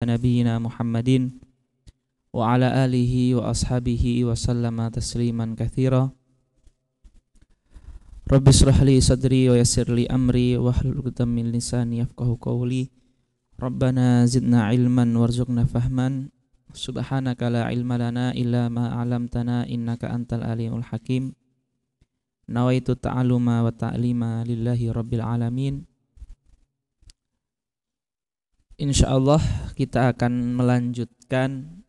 nabiyyina Muhammadin wa ala alihi wa ashabihi wa sallama tasliman katsira. Rabbi shrah li sadri wa yassir li amri wahlul 'uqdatam min lisani yafqahu qawli. Rabbana zidna ilman warzuqna fahman. Subhanaka la ilma lana illa ma 'allamtana innaka antal alimul hakim. Nawaitu ta'alluma wa ta'lima lillahi rabbil alamin. Insyaallah kita akan melanjutkan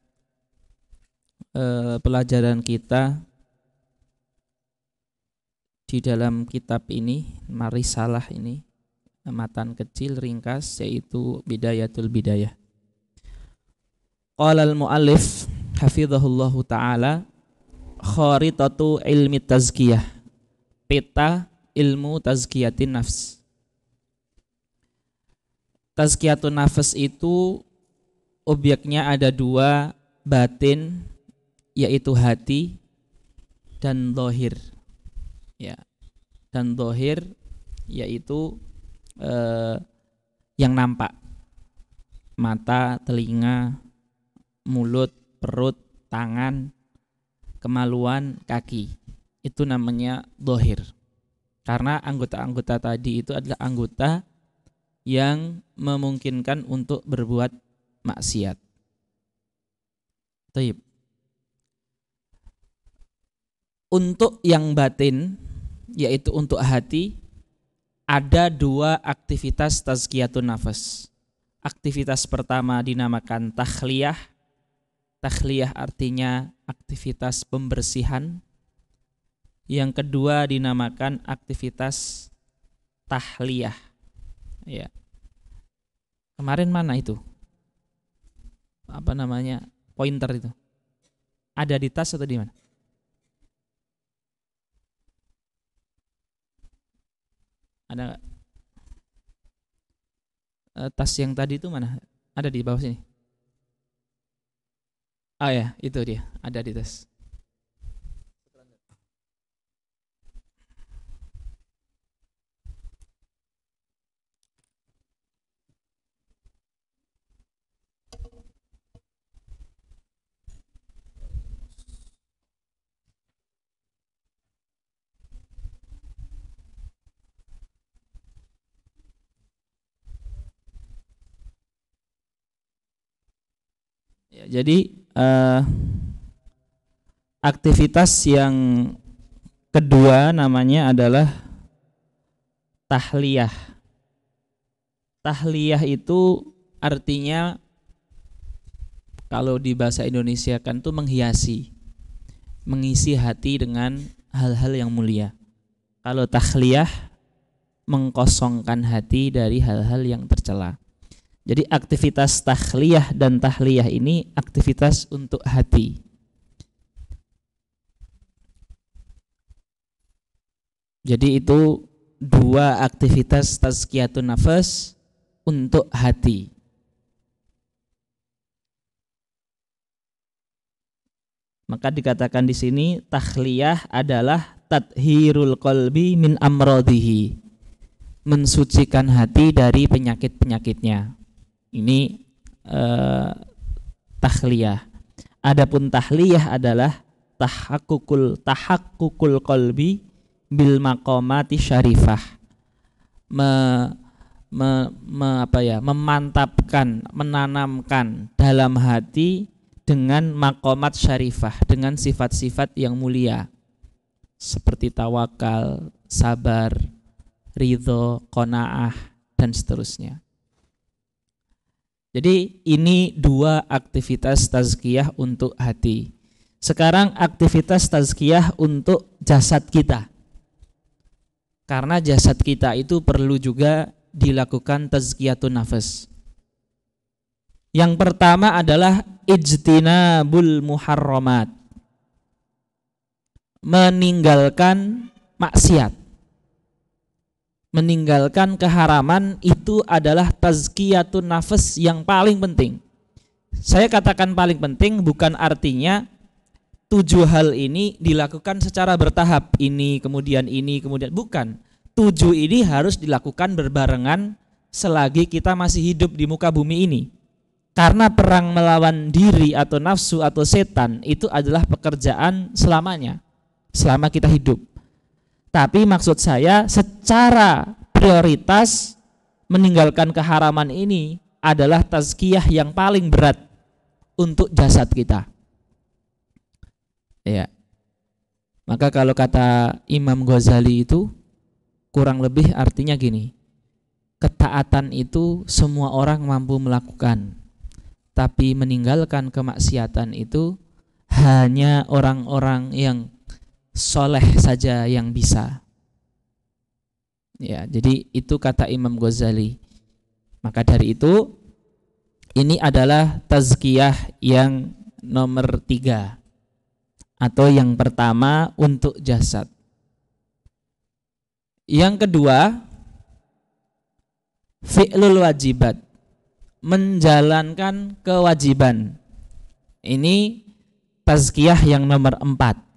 pelajaran kita di dalam kitab ini, Marisalah ini, matan kecil ringkas yaitu Bidayatul Bidayah. Qala al-muallif hafizahullahu taala, kharitatu ilmi tazkiyah, peta ilmu tazkiyatin nafs. Tazkiyatun nafs itu objeknya ada dua, batin yaitu hati dan zahir. Ya, dan zahir yaitu yang nampak, mata, telinga, mulut, perut, tangan, kemaluan, kaki. Itu namanya zahir. Karena anggota-anggota tadi itu adalah anggota yang memungkinkan untuk berbuat maksiat. Taib. Untuk yang batin, yaitu untuk hati, ada dua aktivitas tazkiyatun nafas. Aktivitas pertama dinamakan takhliyah. Takhliyah artinya aktivitas pembersihan. Yang kedua dinamakan aktivitas tahliyah. Ya. Kemarin mana itu? Apa namanya? Pointer itu. Ada di tas atau di mana? Ada nggak? Tas yang tadi itu mana? Ada di bawah sini. Ah ya, itu dia, ada di tas. Ya, jadi aktivitas yang kedua namanya adalah tahliyah. Tahliyah itu artinya kalau di bahasa Indonesia kan itu menghiasi, mengisi hati dengan hal-hal yang mulia. Kalau tahliyah mengkosongkan hati dari hal-hal yang tercela. Jadi aktivitas takhliyah dan tahliyah ini aktivitas untuk hati. Jadi itu dua aktivitas tazkiyatun nafas untuk hati. Maka dikatakan di sini takhliyah adalah tathhirul qalbi min amradihi, mensucikan hati dari penyakit-penyakitnya. Ini tahliyah. Adapun tahliyah adalah tahakkukul qalbi bil maqamati syarifah. Memantapkan, menanamkan dalam hati dengan maqamat syarifah, dengan sifat-sifat yang mulia seperti tawakal, sabar, ridho, qanaah dan seterusnya. Jadi ini dua aktivitas tazkiyah untuk hati. Sekarang aktivitas tazkiyah untuk jasad kita. Karena jasad kita itu perlu juga dilakukan tazkiyatun nafas. Yang pertama adalah ijtinabul muharramat. Meninggalkan maksiat. Meninggalkan keharaman itu adalah tazkiyatun nafas yang paling penting. Saya katakan paling penting bukan artinya 7 hal ini dilakukan secara bertahap, ini kemudian bukan. 7 ini harus dilakukan berbarengan selagi kita masih hidup di muka bumi ini. Karena perang melawan diri atau nafsu atau setan itu adalah pekerjaan selamanya, selama kita hidup. Tapi maksud saya secara prioritas meninggalkan keharaman ini adalah tazkiyah yang paling berat untuk jasad kita. Ya. Maka kalau kata Imam Ghazali itu kurang lebih artinya gini. Ketaatan itu semua orang mampu melakukan, tapi meninggalkan kemaksiatan itu hanya orang-orang yang soleh saja yang bisa. Ya, jadi itu kata Imam Ghazali. Maka dari itu ini adalah tazkiyah yang nomor 3 atau yang pertama untuk jasad. Yang kedua, fi'lul wajibat, menjalankan kewajiban. Ini tazkiyah yang nomor 4.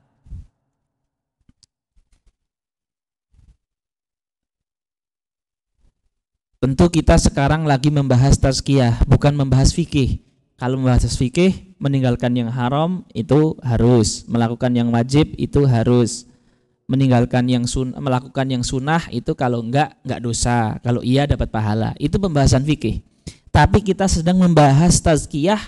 Tentu kita sekarang lagi membahas tazkiyah, bukan membahas fikih. Kalau membahas fikih, meninggalkan yang haram itu harus, melakukan yang wajib itu harus, meninggalkan yang melakukan yang sunnah itu kalau enggak dosa, kalau iya dapat pahala. Itu pembahasan fikih. Tapi kita sedang membahas tazkiyah,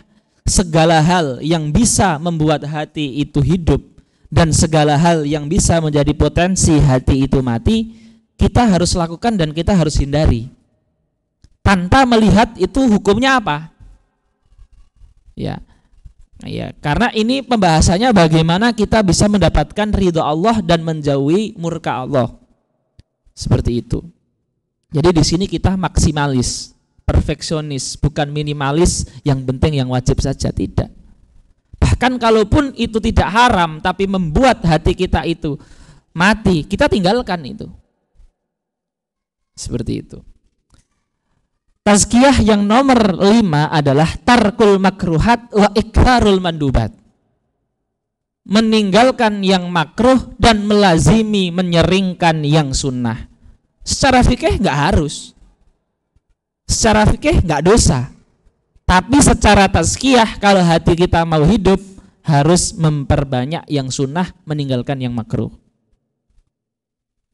segala hal yang bisa membuat hati itu hidup dan segala hal yang bisa menjadi potensi hati itu mati, kita harus lakukan dan kita harus hindari. Tanpa melihat itu hukumnya apa. Ya, karena ini pembahasannya bagaimana kita bisa mendapatkan ridho Allah dan menjauhi murka Allah. Seperti itu. Jadi di sini kita maksimalis, perfeksionis, bukan minimalis, yang penting yang wajib saja, tidak. Bahkan kalaupun itu tidak haram tapi membuat hati kita itu mati, kita tinggalkan itu. Seperti itu. Tazkiyah yang nomor 5 adalah tarkul makruhat wa ikrarul mandubat. Meninggalkan yang makruh dan melazimi menyeringkan yang sunnah. Secara fikih enggak harus. Secara fikih enggak dosa. Tapi secara tazkiyah kalau hati kita mau hidup harus memperbanyak yang sunnah, meninggalkan yang makruh.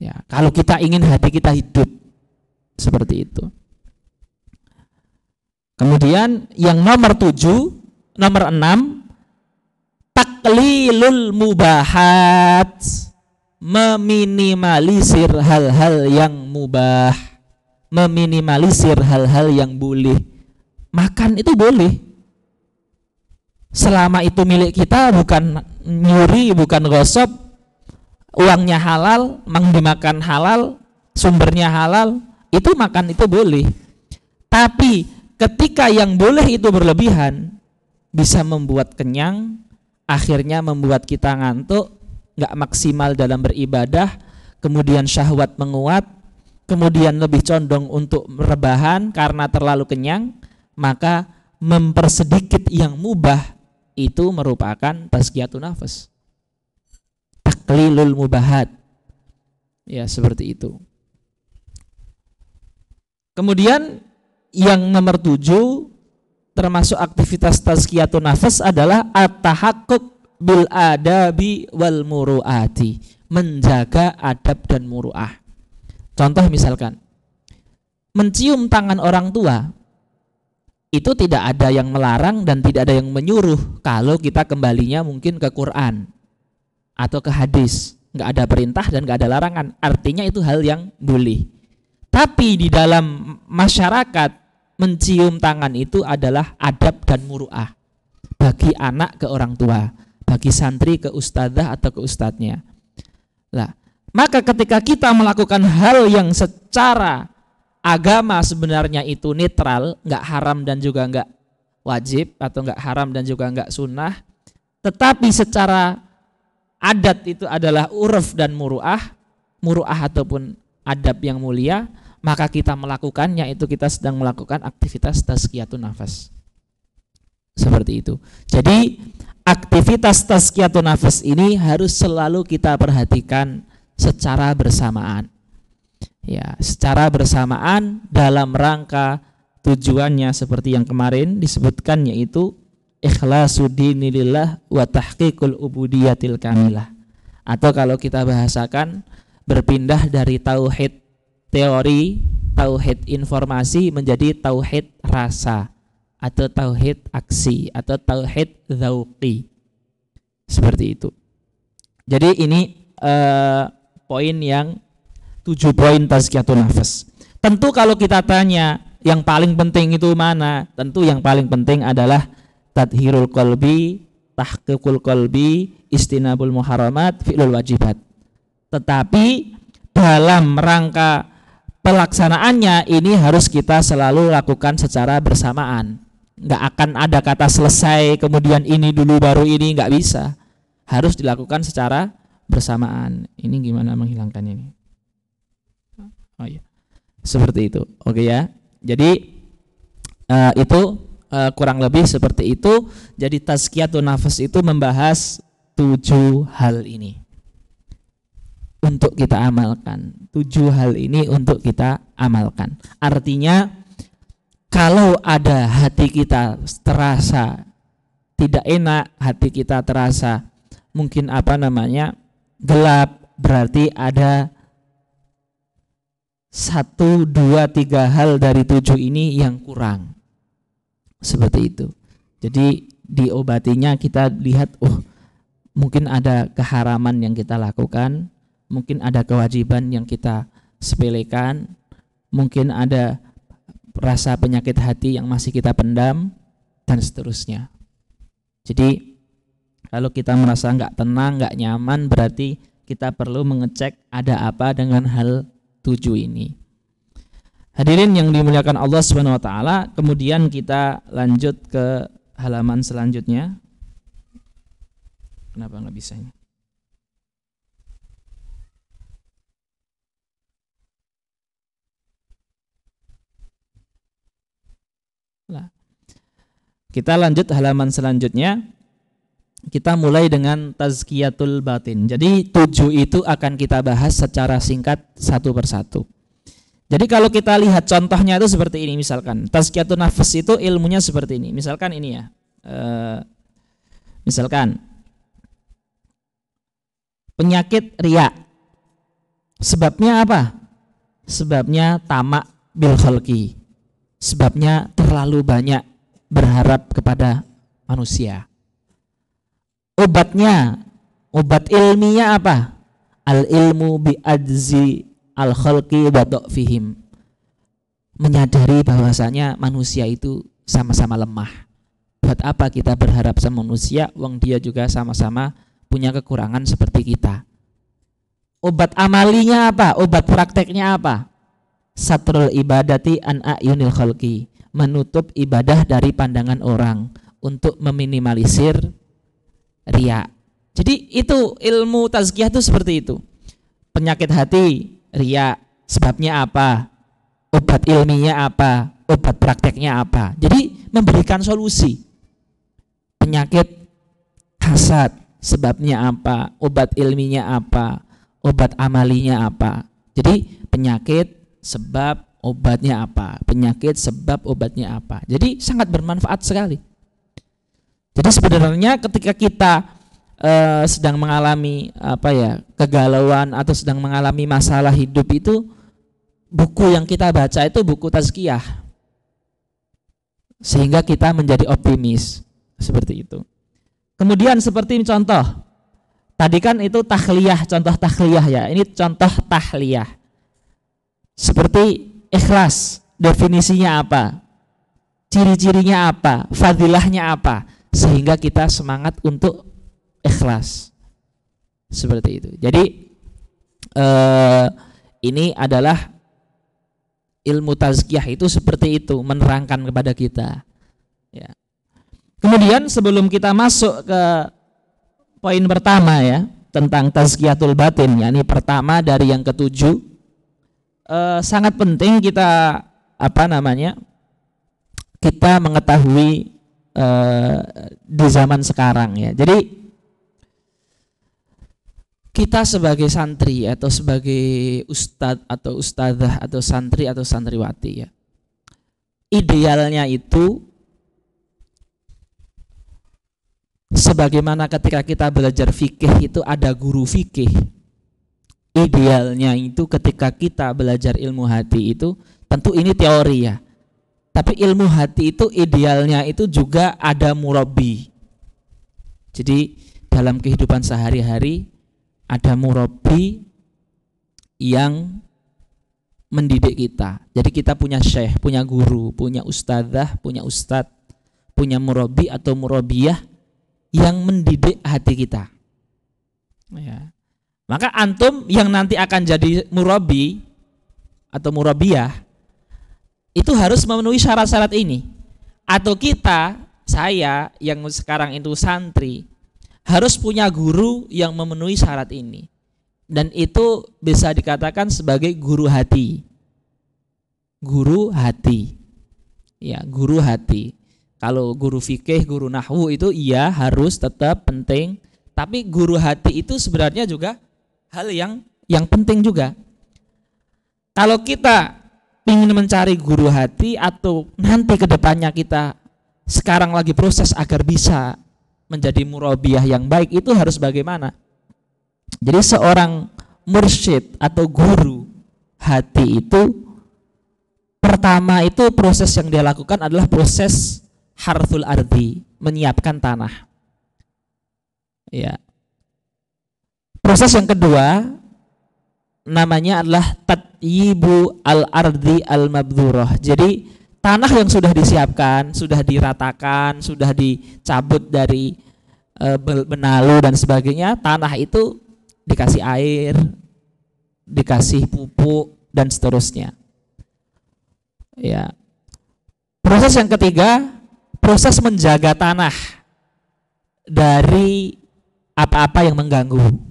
Ya, kalau kita ingin hati kita hidup seperti itu. Kemudian yang nomor 6, taklilul mubahat, meminimalisir hal-hal yang mubah, meminimalisir hal-hal yang boleh. Makan itu boleh, selama itu milik kita, bukan nyuri, bukan gosip, uangnya halal, dimakan halal, sumbernya halal, itu makan itu boleh. Tapi ketika yang boleh itu berlebihan, bisa membuat kenyang, akhirnya membuat kita ngantuk, gak maksimal dalam beribadah, kemudian syahwat menguat, kemudian lebih condong untuk rebahan karena terlalu kenyang, maka mempersedikit yang mubah itu merupakan tazkiyatun nafas, taklilul mubahat. Ya, seperti itu. Kemudian yang nomor 7 termasuk aktivitas tazkiyatun nafas adalah at-tahaqquq bil adabi wal muru'ati, menjaga adab dan muru'ah. Contoh misalkan mencium tangan orang tua, itu tidak ada yang melarang dan tidak ada yang menyuruh kalau kita kembalinya mungkin ke Quran atau ke hadis. Nggak ada perintah dan nggak ada larangan, artinya itu hal yang boleh. Tapi di dalam masyarakat mencium tangan itu adalah adab dan muru'ah bagi anak ke orang tua, bagi santri ke ustadzah atau ke ustadznya. Lah, maka ketika kita melakukan hal yang secara agama sebenarnya itu netral, nggak haram dan juga nggak wajib, atau nggak haram dan juga nggak sunnah, tetapi secara adat itu adalah uruf dan muru'ah ataupun adab yang mulia, maka kita melakukannya itu kita sedang melakukan aktivitas tazkiyatun nafas. Seperti itu. Jadi aktivitas tazkiyatun nafas ini harus selalu kita perhatikan secara bersamaan. Ya, secara bersamaan dalam rangka tujuannya seperti yang kemarin disebutkan, yaitu ikhlasuddinillah wa tahqiqul ubudiyatil kamilah. Atau kalau kita bahasakan, berpindah dari tauhid teori, tauhid informasi menjadi tauhid rasa atau tauhid aksi atau tauhid dzauqi. Seperti itu. Jadi ini poin yang 7 poin tazkiyatun nafas. Tentu kalau kita tanya yang paling penting itu mana? Tentu yang paling penting adalah tadhirul qalbi, tahqiqul qalbi, istinabul muharramat, fi'lul wajibat. Tetapi dalam rangka pelaksanaannya ini harus kita selalu lakukan secara bersamaan. Nggak akan ada kata selesai kemudian ini dulu baru ini, nggak bisa. Harus dilakukan secara bersamaan. Ini gimana menghilangkan ini? Oh iya, seperti itu. Oke ya. Jadi itu kurang lebih seperti itu. Jadi tazkiyatun nafas itu membahas 7 hal ini untuk kita amalkan. 7 hal ini untuk kita amalkan. Artinya kalau ada hati kita terasa tidak enak, hati kita terasa mungkin gelap, berarti ada 1, 2, 3 hal dari 7 ini yang kurang. Seperti itu. Jadi diobatinya kita lihat, mungkin ada keharaman yang kita lakukan, mungkin ada kewajiban yang kita sepelekan, mungkin ada rasa penyakit hati yang masih kita pendam, dan seterusnya. Jadi kalau kita merasa nggak tenang, nggak nyaman, berarti kita perlu mengecek ada apa dengan hal 7 ini. Hadirin yang dimuliakan Allah Subhanahu wa taala, kemudian kita lanjut ke halaman selanjutnya. Kenapa nggak bisa ini? Kita lanjut halaman selanjutnya. Kita mulai dengan tazkiyatul batin. Jadi 7 itu akan kita bahas secara singkat satu persatu. Jadi kalau kita lihat contohnya itu seperti ini, misalkan tazkiyatun nafas itu ilmunya seperti ini. Misalkan ini ya, misalkan penyakit riya. Sebabnya apa? Sebabnya tamak bil khalqi. Sebabnya terlalu banyak berharap kepada manusia. Obatnya, obat ilmiahnya apa? Al ilmu bi ajzi al khalqi wa dhafihim. Menyadari bahwasanya manusia itu sama-sama lemah. Buat apa kita berharap sama manusia, wong dia juga sama-sama punya kekurangan seperti kita. Obat amalinya apa? Obat prakteknya apa? Satrul ibadati an ayunil khalqi. Menutup ibadah dari pandangan orang untuk meminimalisir riya. Jadi itu ilmu tazkiyah itu seperti itu. Penyakit hati, riya, sebabnya apa? Obat ilmiahnya apa? Obat prakteknya apa? Jadi memberikan solusi. Penyakit hasad, sebabnya apa? Obat ilmiahnya apa? Obat amalinya apa? Jadi penyakit, sebab, obatnya apa? Penyakit, sebab, obatnya apa? Jadi sangat bermanfaat sekali. Jadi sebenarnya ketika kita sedang mengalami kegalauan atau sedang mengalami masalah hidup itu, buku yang kita baca itu buku tazkiyah, sehingga kita menjadi optimis seperti itu. Kemudian seperti ini contoh, tadi kan itu tahliyah, contoh tahliyah ya, ini contoh tahliyah. Seperti ikhlas, definisinya apa? Ciri-cirinya apa? Fadilahnya apa? Sehingga kita semangat untuk ikhlas. Seperti itu. Jadi ini adalah ilmu tazkiyah itu seperti itu, menerangkan kepada kita. Ya. Kemudian sebelum kita masuk ke poin pertama ya, tentang tazkiyatul batin, yakni pertama dari yang ketujuh, sangat penting kita kita mengetahui di zaman sekarang ya. Jadi kita sebagai santri atau sebagai ustadz atau ustadzah atau santri atau santriwati ya, idealnya itu sebagaimana ketika kita belajar fikih itu ada guru fikih. Idealnya itu ketika kita belajar ilmu hati itu, tentu ini teori ya, tapi ilmu hati itu idealnya itu juga ada murabbi. Jadi dalam kehidupan sehari-hari ada murabbi yang mendidik kita. Jadi kita punya syekh, punya guru, punya ustadzah, punya ustadz, punya murabbi atau murabbiyah yang mendidik hati kita. Ya. Maka antum yang nanti akan jadi murabbi atau murabbiyah itu harus memenuhi syarat-syarat ini. Atau kita, saya yang sekarang itu santri, harus punya guru yang memenuhi syarat ini. Dan itu bisa dikatakan sebagai guru hati. Guru hati. Ya, guru hati. Kalau guru fikih, guru nahwu itu iya harus tetap penting, tapi guru hati itu sebenarnya juga hal yang penting juga. Kalau kita ingin mencari guru hati atau nanti ke depannya kita sekarang lagi proses agar bisa menjadi murabbiyah yang baik, itu harus bagaimana? Jadi seorang mursyid atau guru hati itu pertama itu proses yang dia lakukan adalah proses harthul ardi, menyiapkan tanah. Ya. Proses yang kedua namanya adalah tatyibu al-ardi al-mabdhurah. Jadi tanah yang sudah disiapkan, sudah diratakan, sudah dicabut dari benalu dan sebagainya, tanah itu dikasih air, dikasih pupuk dan seterusnya. Ya. Proses yang ketiga, proses menjaga tanah dari apa-apa yang mengganggu.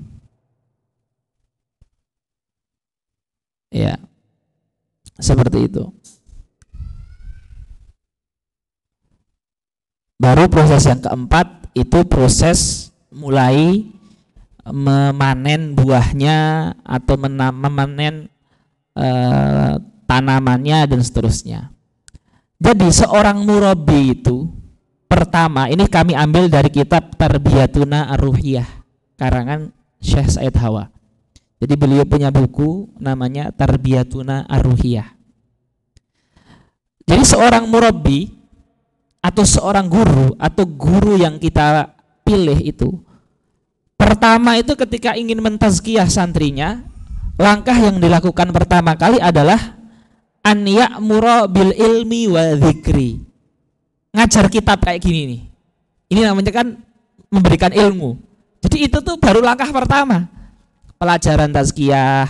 Ya, seperti itu. Baru proses yang keempat itu proses mulai memanen buahnya atau memanen tanamannya dan seterusnya. Jadi seorang murabbi itu pertama, ini kami ambil dari kitab Tarbiyatuna Ar-Ruhiyah karangan Syekh Said Hawa. Jadi beliau punya buku namanya Tarbiyatuna Ar-Ruhiyah. Jadi seorang murabbi atau seorang guru atau guru yang kita pilih itu, pertama itu ketika ingin mentazkiyah santrinya, langkah yang dilakukan pertama kali adalah an ya'mura bil ilmi wa dzikri. Ngajar kitab kayak gini nih. Ini namanya kan memberikan ilmu. Jadi itu tuh baru langkah pertama. Pelajaran tazkiyah,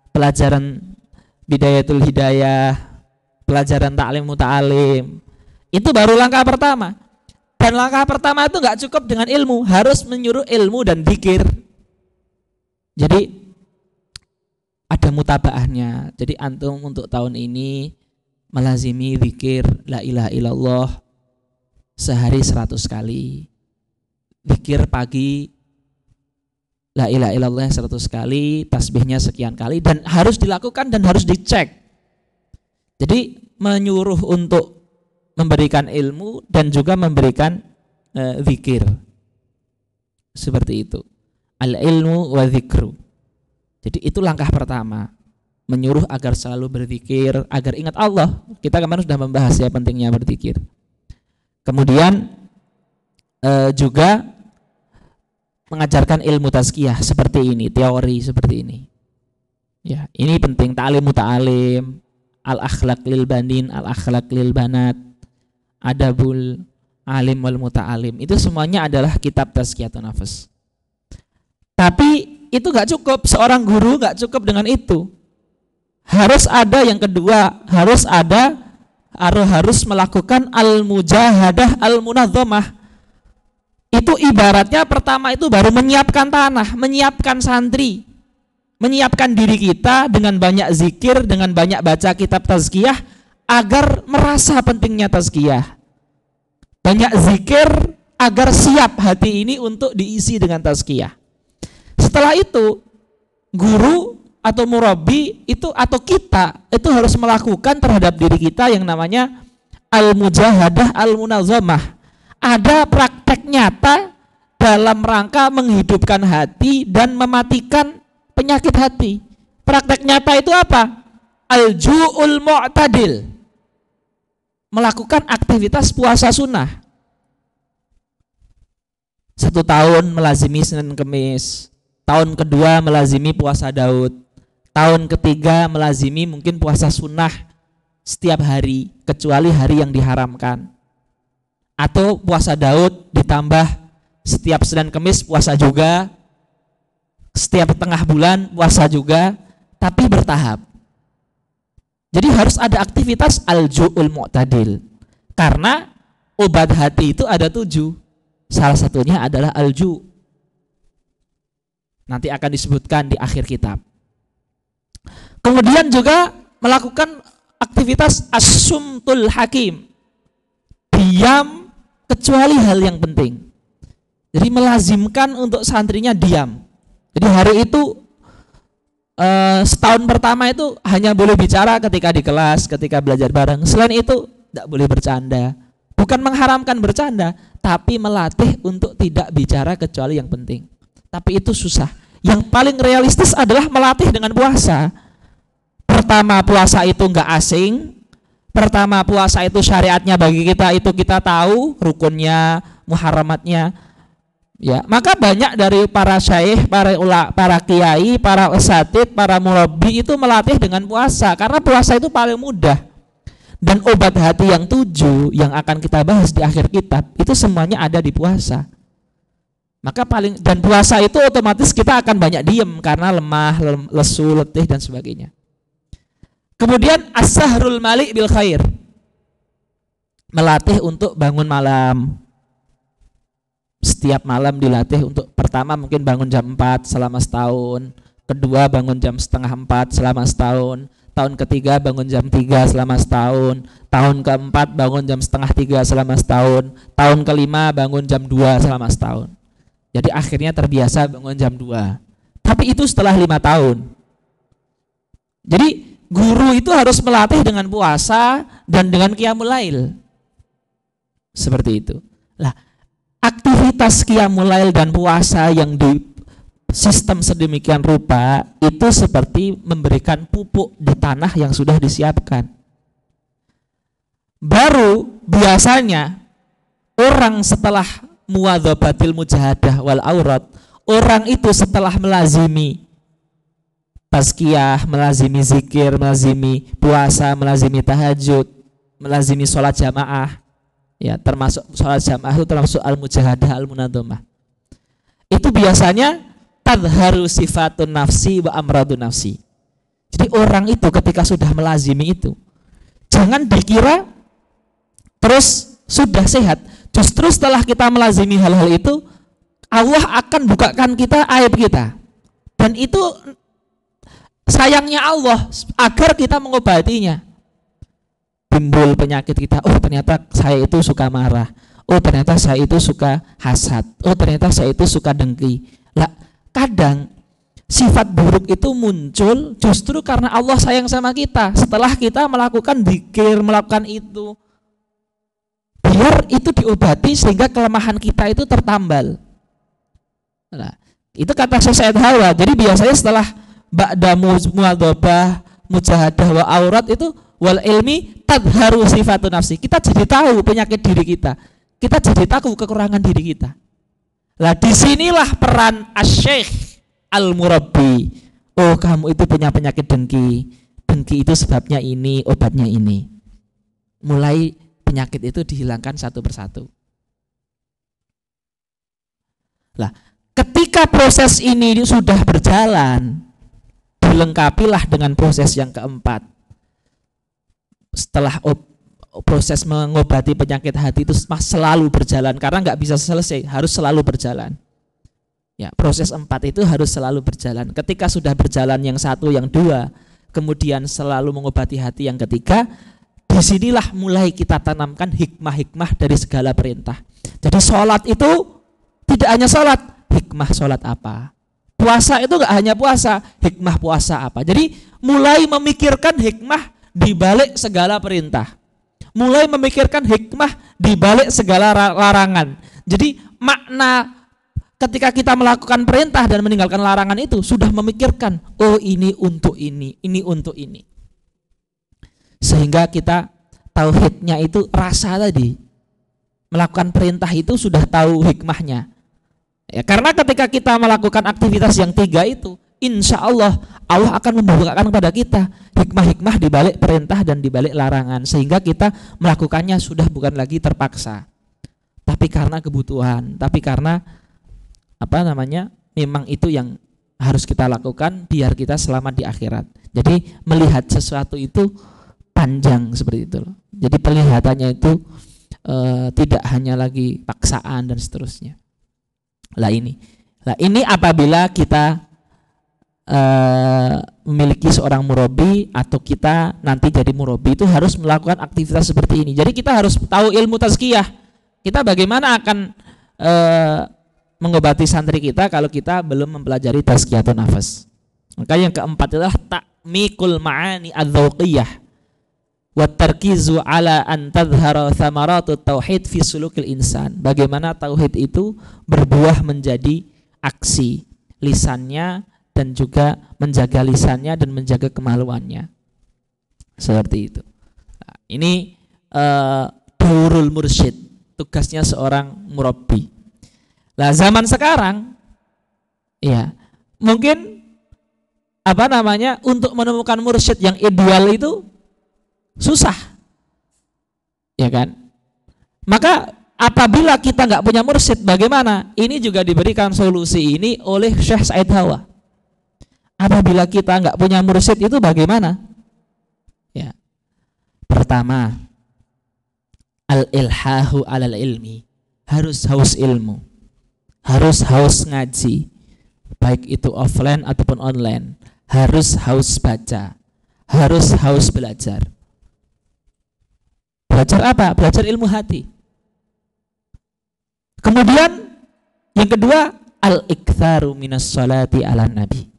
pelajaran bidayatul hidayah, pelajaran ta'lim muta'alim. Itu baru langkah pertama. Dan langkah pertama itu nggak cukup dengan ilmu, harus menyuruh ilmu dan dzikir. Jadi ada mutabaahnya. Jadi antum untuk tahun ini melazimi dzikir la ilaha illallah sehari 100 kali. Dzikir pagi la ilaha illallah 100 kali, tasbihnya sekian kali, dan harus dilakukan dan harus dicek. Jadi menyuruh untuk memberikan ilmu dan juga memberikan zikir. Seperti itu. Al-ilmu wa zikru. Jadi itu langkah pertama. Menyuruh agar selalu berzikir, agar ingat Allah. Kita kemarin sudah membahas ya pentingnya berzikir. Kemudian juga mengajarkan ilmu tazkiyah seperti ini, teori seperti ini. Ya, ini penting. Ta'lim muta'alim, al-akhlaq lil banin, al-akhlaq lil banat, adabul alim wal muta'alim. Itu semuanya adalah kitab tazkiyatun nafs. Tapi itu gak cukup, seorang guru gak cukup dengan itu. Harus ada yang kedua, harus melakukan al-mujahadah al-munadhamah. Itu ibaratnya pertama itu baru menyiapkan tanah, menyiapkan santri, menyiapkan diri kita dengan banyak zikir, dengan banyak baca kitab tazkiyah agar merasa pentingnya tazkiyah. Banyak zikir agar siap hati ini untuk diisi dengan tazkiyah. Setelah itu guru atau murabbi itu atau kita itu harus melakukan terhadap diri kita yang namanya al-mujahadah al-munazamah. Ada praktek nyata dalam rangka menghidupkan hati dan mematikan penyakit hati. Praktek nyata itu apa? Al-ju'ul mu'tadil. Melakukan aktivitas puasa sunnah. 1 tahun melazimi Senin Kemis, tahun kedua melazimi puasa Daud, tahun ketiga melazimi mungkin puasa sunnah setiap hari kecuali hari yang diharamkan, atau puasa Daud ditambah setiap Senin Kemis puasa juga, setiap tengah bulan puasa juga, tapi bertahap. Jadi harus ada aktivitas al-ju'ul mu'tadil. Karena obat hati itu ada 7. Salah satunya adalah al-ju'. Nanti akan disebutkan di akhir kitab. Kemudian juga melakukan aktivitas as-sumtul hakim. Diam kecuali hal yang penting. Jadi melazimkan untuk santrinya diam. Jadi hari itu setahun pertama itu hanya boleh bicara ketika di kelas, ketika belajar bareng. Selain itu tidak boleh bercanda. Bukan mengharamkan bercanda, tapi melatih untuk tidak bicara kecuali yang penting. Tapi itu susah. Yang paling realistis adalah melatih dengan puasa. Pertama, puasa itu enggak asing. Pertama, puasa itu syariatnya bagi kita itu kita tahu rukunnya, muharramatnya. Ya, maka banyak dari para syaikh, para kiai, para usatid, para murabbi itu melatih dengan puasa karena puasa itu paling mudah. Dan obat hati yang 7 yang akan kita bahas di akhir kitab itu semuanya ada di puasa. Maka dan puasa itu otomatis kita akan banyak diem karena lemah, lesu, letih dan sebagainya. Kemudian as-sahrul mali' bil khair. Melatih untuk bangun malam. Setiap malam dilatih untuk pertama mungkin bangun jam 4 selama setahun, kedua bangun jam setengah 4 selama setahun, tahun ketiga bangun jam 3 selama setahun, tahun keempat bangun jam setengah 3 selama setahun, tahun kelima bangun jam 2 selama setahun. Jadi akhirnya terbiasa bangun jam 2. Tapi itu setelah 5 tahun. Jadi guru itu harus melatih dengan puasa dan dengan qiyamul lail. Seperti itu. Lah, aktivitas qiyamul lail dan puasa yang di sistem sedemikian rupa itu seperti memberikan pupuk di tanah yang sudah disiapkan. Baru biasanya orang setelah muwadzabatil mujahadah wal aurat, orang itu setelah melazimi tazkiyah, melazimi zikir, melazimi puasa, melazimi tahajud, melazimi sholat jamaah. Ya, termasuk sholat jamaah itu termasuk al-mujahadah al-munadzamah. Itu biasanya tadharu sifatun nafsi wa amradun nafsi. Jadi orang itu ketika sudah melazimi itu, jangan dikira terus sudah sehat. Justru setelah kita melazimi hal-hal itu, Allah akan bukakan kita aib kita. Dan itu sayangnya Allah agar kita mengobatinya. Timbul penyakit kita, oh ternyata saya itu suka marah, oh ternyata saya itu suka hasad, oh ternyata saya itu suka dengki. Lah, kadang sifat buruk itu muncul justru karena Allah sayang sama kita. Setelah kita melakukan dzikir, melakukan itu, biar itu diobati sehingga kelemahan kita itu tertambal. Nah, itu kata Syekh Hawa. Jadi biasanya setelah ba'da muadzabah, mujahadah wa aurat itu wal ilmi tadharu sifatun nafsi. Kita jadi tahu penyakit diri kita. Kita jadi tahu kekurangan diri kita. Lah disinilah peran asy-syekh al-murabbi. Oh, kamu itu punya penyakit dengki. Dengki itu sebabnya ini, obatnya ini. Mulai penyakit itu dihilangkan satu persatu. Lah, ketika proses ini sudah berjalan, dilengkapilah dengan proses yang keempat. Setelah proses mengobati penyakit hati itu selalu berjalan karena nggak bisa selesai, harus selalu berjalan. Ya, proses 4 itu harus selalu berjalan. Ketika sudah berjalan yang 1, yang 2, kemudian selalu mengobati hati yang ketiga, disinilah mulai kita tanamkan hikmah-hikmah dari segala perintah. Jadi sholat itu tidak hanya sholat, hikmah sholat apa? Puasa itu nggak hanya puasa, hikmah puasa apa? Jadi mulai memikirkan hikmah di balik segala perintah. mulai memikirkan hikmah di balik segala larangan. Jadi makna ketika kita melakukan perintah dan meninggalkan larangan itu sudah memikirkan, oh ini untuk ini untuk ini. Sehingga kita tauhidnya itu rasa tadi. Melakukan perintah itu sudah tahu hikmahnya. Ya, karena ketika kita melakukan aktivitas yang 3 itu, insya Allah Allah akan membukakan kepada kita hikmah-hikmah di balik perintah dan di balik larangan, sehingga kita melakukannya sudah bukan lagi terpaksa, tapi karena kebutuhan, tapi karena memang itu yang harus kita lakukan biar kita selamat di akhirat. Jadi melihat sesuatu itu panjang seperti itu loh. Jadi penglihatannya itu tidak hanya lagi paksaan dan seterusnya. Lah ini apabila kita memiliki seorang murabi atau kita nanti jadi murabi, itu harus melakukan aktivitas seperti ini. Jadi kita harus tahu ilmu tazkiyah. Kita bagaimana akan mengobati santri kita kalau kita belum mempelajari tazkiyatun nafas. Maka yang keempat adalah ta'miqul ma'ani adz-dzauqiyyah wa tarkizu ala an tadhhara thamaratu tauhid fi sulukil insan. Bagaimana tauhid itu berbuah menjadi aksi lisannya dan juga menjaga lisannya dan menjaga kemaluannya. Seperti itu. Nah, ini daurul mursyid, tugasnya seorang murabbi. Lah zaman sekarang ya, mungkin untuk menemukan mursyid yang ideal itu susah, ya kan? Maka apabila kita nggak punya mursyid, bagaimana? Ini juga diberikan solusi ini oleh Syekh Said Hawa. Apabila kita nggak punya mursyid itu bagaimana? Ya, pertama, al-ilhahu alal ilmi, harus haus ilmu, harus haus ngaji, baik itu offline ataupun online, harus haus baca, harus haus belajar. Belajar apa? Belajar ilmu hati. Kemudian yang kedua, al-iktsaru minas sholati ala nabi,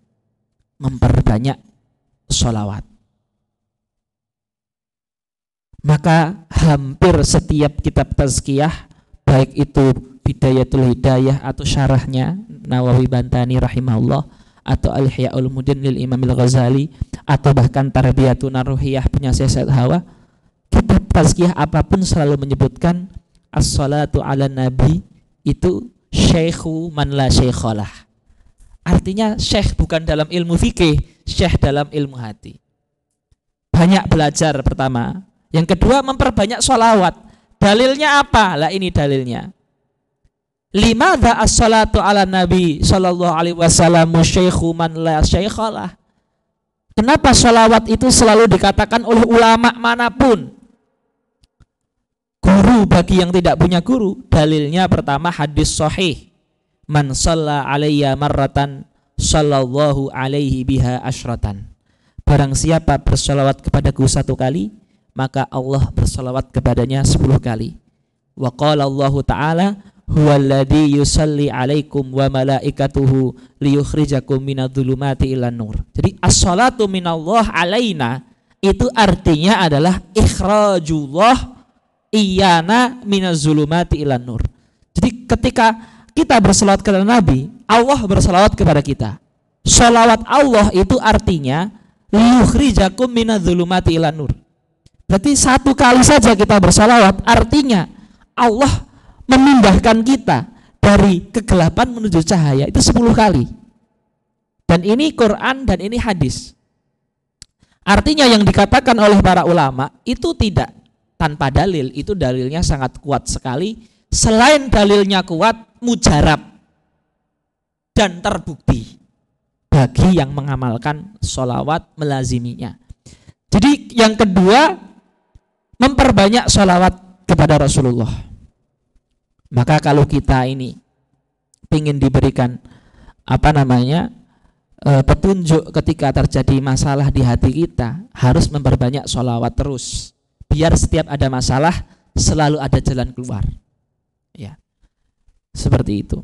memperbanyak sholawat. Maka hampir setiap kitab tazkiyah, baik itu Bidayatul Hidayah atau syarahnya Nawawi Bantani rahimahullah, atau Al-Ihya Ulumuddin lil Imam Al-Ghazali, atau bahkan Tarbiyatun Ruhiyah punya Syekh Hawa, kitab tazkiyah apapun selalu menyebutkan as-salatu ala nabi itu syekhu man la syekhalah. Artinya syekh bukan dalam ilmu fikih, syekh dalam ilmu hati. Banyak belajar pertama. Yang kedua, memperbanyak sholawat. Dalilnya apa? Lah ini dalilnya. Limadha as-salatu ala nabi sallallahu alaihi wasallam syekhu man la syekhalah. Kenapa sholawat itu selalu dikatakan oleh ulama manapun guru bagi yang tidak punya guru? Dalilnya pertama hadis sahih, man shalla alayya marratan sallallahu alaihi biha asyratan. Barang siapa bersolawat kepadaku 1 kali, maka Allah bersolawat kepadanya 10 kali. Wa qala Allah Ta'ala huwallazi yusalli alaikum wa malaikatuhu liyukhrijakum minadh-dhulumati ilan nur. Jadi as-salatu minallah alaina itu artinya adalah ikhrajullah iyana minaz-zulumati ilan nur. Jadi ketika kita berselawat kepada Nabi, Allah berselawat kepada kita. Salawat Allah itu artinya liyukhrijakum minadh-dhulumati ilan nur. Berarti 1 kali saja kita bersalawat artinya Allah memindahkan kita dari kegelapan menuju cahaya itu 10 kali. Dan ini Quran dan ini hadis. Artinya yang dikatakan oleh para ulama itu tidak tanpa dalil, itu dalilnya sangat kuat sekali. Selain dalilnya kuat, mujarab dan terbukti bagi yang mengamalkan sholawat, melaziminya. Jadi yang kedua, memperbanyak sholawat kepada Rasulullah. Maka kalau kita ini ingin diberikan petunjuk ketika terjadi masalah di hati kita, harus memperbanyak sholawat terus, biar setiap ada masalah selalu ada jalan keluar. Ya, seperti itu.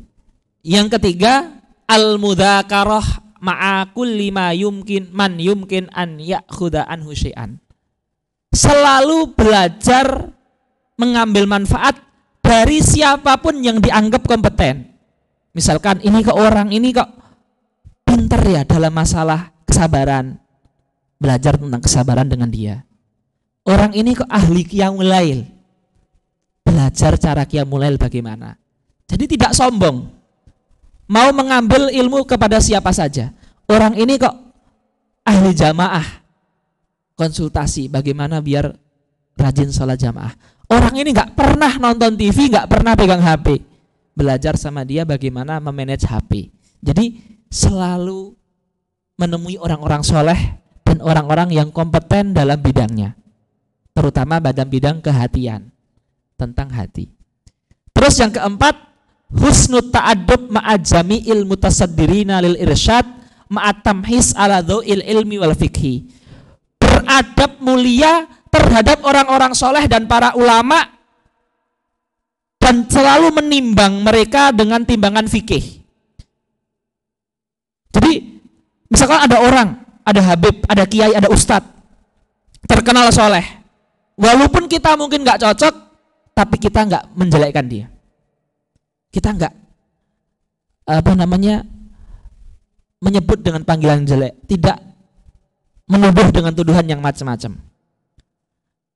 Yang ketiga, al-mudzakarah ma'a kulli ma yumkin man yumkin an ya'khudha anhu syai'an. selalu belajar mengambil manfaat dari siapapun yang dianggap kompeten. Misalkan ini kok orang ini kok pinter ya dalam masalah kesabaran, belajar tentang kesabaran dengan dia. Orang ini kok ahli qiyamul lail, belajar cara qiyamul lail bagaimana. Jadi tidak sombong, mau mengambil ilmu kepada siapa saja. Orang ini kok ahli jamaah, konsultasi bagaimana biar rajin sholat jamaah. Orang ini nggak pernah nonton TV, nggak pernah pegang HP, belajar sama dia bagaimana memanage HP. Jadi selalu menemui orang-orang soleh dan orang-orang yang kompeten dalam bidangnya, terutama dalam bidang kehatian, tentang hati. Terus yang keempat, husnut ta'addub ma'ajami'il mutasaddirina lil irsyad ma'atamhis ala dhawil ilmi wal fikhi. Beradab mulia terhadap orang-orang soleh dan para ulama, dan selalu menimbang mereka dengan timbangan fikih. Jadi misalkan ada orang, ada habib, ada kiai, ada ustadz terkenal soleh, walaupun kita mungkin nggak cocok, tapi kita nggak menjelekkan dia, kita nggak menyebut dengan panggilan jelek, tidak menuduh dengan tuduhan yang macam-macam.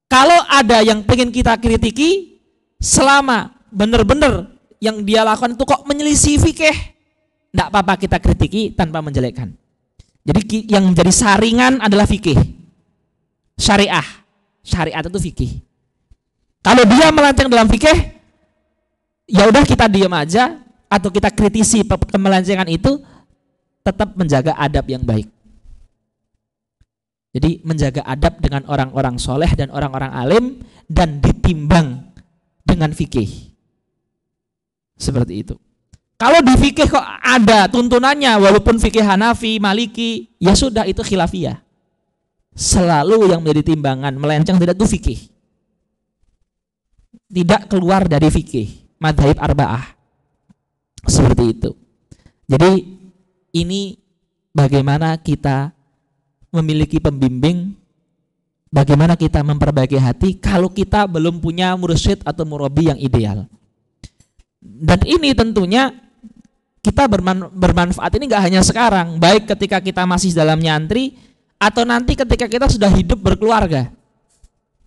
Kalau ada yang pengen kita kritiki, selama benar-benar yang dia lakukan itu kok menyelisih fikih, tidak apa-apa kita kritiki tanpa menjelekkan. Jadi yang jadi saringan adalah fikih, syariah itu fikih. Kalau dia melenceng dalam fikih, ya udah kita diam aja atau kita kritisi kemelencengan itu, tetap menjaga adab yang baik. Jadi menjaga adab dengan orang-orang soleh dan orang-orang alim, dan ditimbang dengan fikih. Seperti itu. Kalau di fikih kok ada tuntunannya, walaupun fikih Hanafi, Maliki, ya sudah itu khilafiyah. Selalu yang menjadi timbangan melenceng tidak itu fikih. Tidak keluar dari fikih, madzhab arba'ah. Seperti itu. Jadi ini bagaimana kita memiliki pembimbing, bagaimana kita memperbaiki hati kalau kita belum punya mursyid atau murabi yang ideal. Dan ini tentunya kita bermanfaat ini gak hanya sekarang, baik ketika kita masih dalam nyantri atau nanti ketika kita sudah hidup berkeluarga.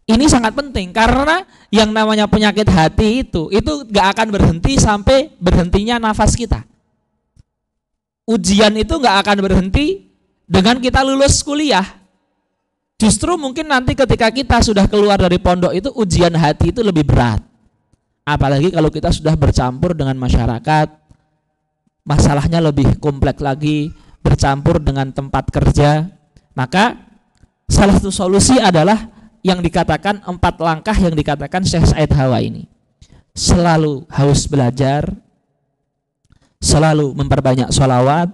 Ini sangat penting karena yang namanya penyakit hati itu gak akan berhenti sampai berhentinya nafas kita. Ujian itu gak akan berhenti dengan kita lulus kuliah. Justru mungkin nanti ketika kita sudah keluar dari pondok itu ujian hati itu lebih berat. Apalagi kalau kita sudah bercampur dengan masyarakat, masalahnya lebih kompleks lagi, bercampur dengan tempat kerja. Maka salah satu solusi adalah yang dikatakan 4 langkah yang dikatakan Syekh Said Hawa ini. Selalu haus belajar, selalu memperbanyak sholawat,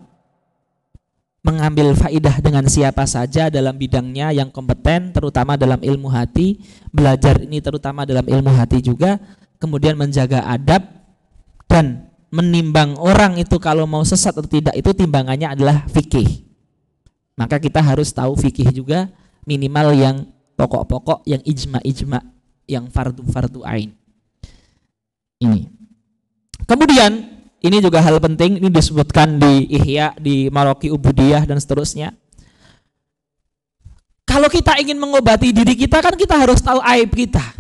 mengambil faidah dengan siapa saja dalam bidangnya yang kompeten, terutama dalam ilmu hati, belajar ini terutama dalam ilmu hati juga, kemudian menjaga adab, dan menimbang orang itu kalau mau sesat atau tidak itu timbangannya adalah fikih. Maka kita harus tahu fikih juga, minimal yang pokok-pokok, yang ijma, yang fardu ain. Ini. Kemudian ini juga hal penting, ini disebutkan di Ihya, di Maraqi Ubudiyah dan seterusnya. Kalau kita ingin mengobati diri kita kan kita harus tahu aib kita.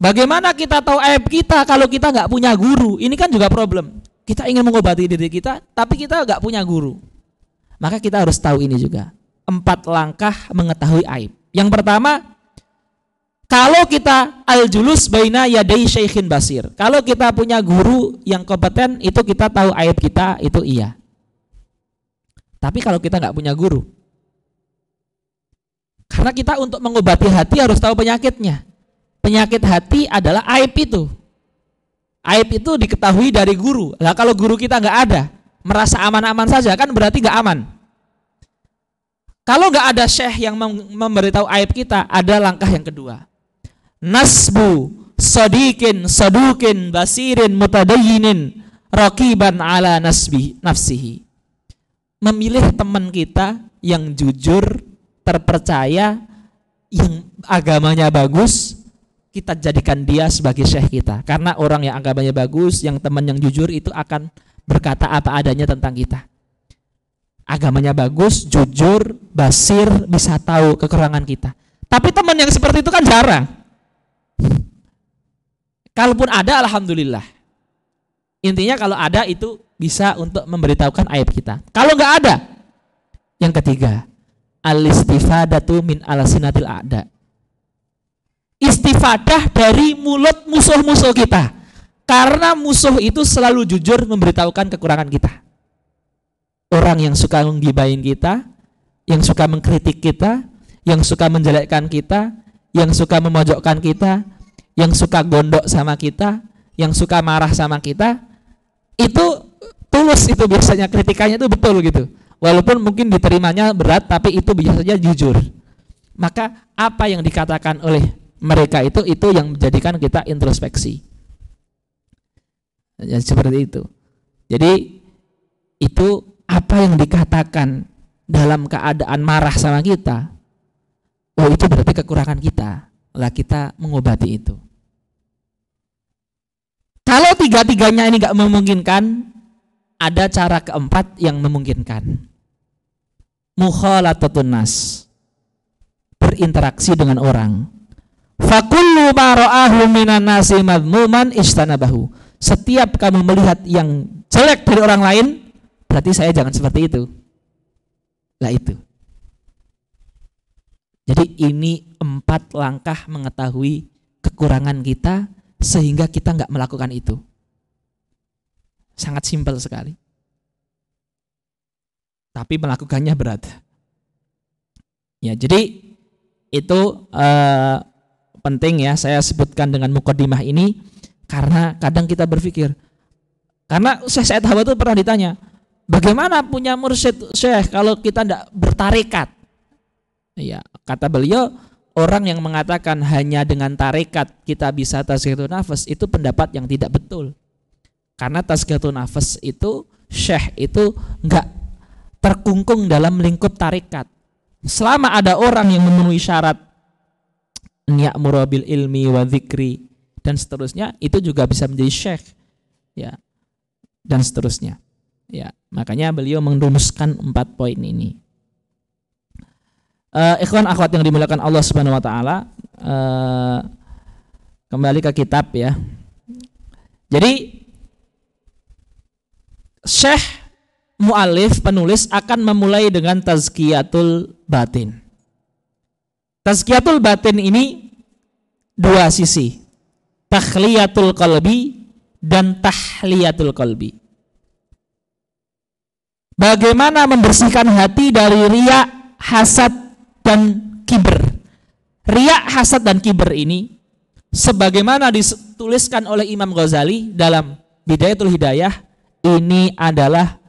Bagaimana kita tahu aib kita kalau kita nggak punya guru? Ini kan juga problem. Kita ingin mengobati diri kita, tapi kita nggak punya guru. Maka kita harus tahu ini juga. 4 langkah mengetahui aib. Yang pertama, kalau kita al-julus baina yaday syaikhin basir. Kalau kita punya guru yang kompeten, itu kita tahu aib kita, itu iya. Tapi kalau kita nggak punya guru, karena kita untuk mengobati hati harus tahu penyakitnya. Penyakit hati adalah aib itu. Aib itu diketahui dari guru. Lah kalau guru kita nggak ada, merasa aman-aman saja kan berarti nggak aman. Kalau nggak ada syekh yang memberitahu aib kita, ada langkah yang kedua. Nasbu sadiqin sadukin basirin mutadayyinin raqiban ala nafsihi. Memilih teman kita yang jujur, terpercaya, yang agamanya bagus, kita jadikan dia sebagai syekh kita. Karena orang yang agamanya bagus, yang teman yang jujur itu akan berkata apa adanya tentang kita. Agamanya bagus, jujur, basir, bisa tahu kekurangan kita. Tapi teman yang seperti itu kan jarang. Kalaupun ada, alhamdulillah. Intinya kalau ada itu bisa untuk memberitahukan aib kita. Kalau nggak ada, yang ketiga, al-istifadatu min alasinatil a'da. Istifadah dari mulut musuh-musuh kita. Karena musuh itu selalu jujur memberitahukan kekurangan kita. Orang yang suka menggibahin kita, yang suka mengkritik kita, yang suka menjelekkan kita, yang suka memojokkan kita, yang suka gondok sama kita, yang suka marah sama kita, itu tulus, itu biasanya kritikannya itu betul gitu. Walaupun mungkin diterimanya berat, tapi itu biasanya jujur. Maka apa yang dikatakan oleh mereka itu yang menjadikan kita introspeksi. Ya, seperti itu. Jadi itu apa yang dikatakan dalam keadaan marah sama kita, oh itu berarti kekurangan kita. Lah kita mengobati itu. Kalau tiga-tiganya ini gak memungkinkan, ada cara keempat yang memungkinkan. Mukhalatatun nas, berinteraksi dengan orang. Fakullu ma ra'ahu minan nasi madmuman istanabahu. Setiap kamu melihat yang jelek dari orang lain, berarti saya jangan seperti itu. Lah itu. Jadi ini 4 langkah mengetahui kekurangan kita sehingga kita nggak melakukan itu. Sangat simpel sekali. Tapi melakukannya berat. Ya, jadi itu penting ya saya sebutkan dengan mukaddimah ini karena kadang kita berpikir, karena Syekh Said Hawa itu pernah ditanya, bagaimana punya mursyid Syekh kalau kita tidak bertarekat? Ya, kata beliau, orang yang mengatakan hanya dengan tarekat kita bisa tazkiyatun nafas itu pendapat yang tidak betul. Karena tazkiyatun nafas itu Syekh itu enggak terkungkung dalam lingkup tarekat. Selama ada orang yang memenuhi syarat ya'muru bil ilmi wa dzikri dan seterusnya, itu juga bisa menjadi syekh, ya, dan seterusnya, ya. Makanya beliau merumuskan 4 poin ini. Ikhwan akhwat yang dimuliakan Allah Subhanahu wa taala, kembali ke kitab ya. Jadi syekh mu'alif penulis akan memulai dengan tazkiyatul batin. Tazkiyatul batin ini 2 sisi, takhliyatul qalbi dan tahliyatul qalbi. Bagaimana membersihkan hati dari riya, hasad, dan kibr. Riya, hasad, dan kibr ini sebagaimana dituliskan oleh Imam Ghazali dalam Bidayatul Hidayah, ini adalah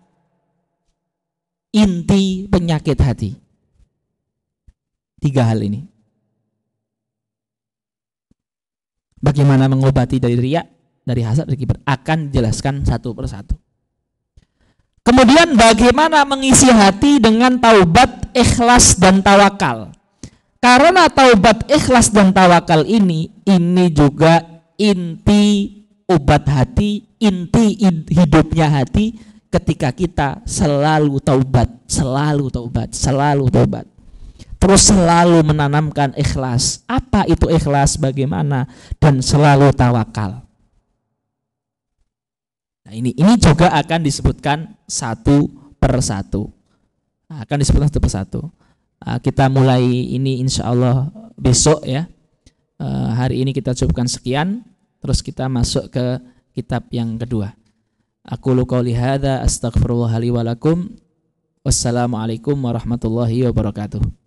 inti penyakit hati. 3 hal ini. Bagaimana mengobati dari riya, dari hasad, dari kibr akan dijelaskan satu persatu. Kemudian bagaimana mengisi hati dengan taubat, ikhlas, dan tawakal. Karena taubat, ikhlas, dan tawakal ini juga inti obat hati, inti hidupnya hati ketika kita selalu taubat, selalu taubat, selalu taubat. Terus selalu menanamkan ikhlas. Apa itu ikhlas, bagaimana, dan selalu tawakal. Nah, ini juga akan disebutkan satu persatu. Akan disebutkan satu persatu. Kita mulai ini insya Allah besok ya. Hari ini kita cukupkan sekian. Terus kita masuk ke kitab yang kedua. Aqulu qouli hadza astaghfirullah li wa lakum. Wassalamualaikum warahmatullahi wabarakatuh.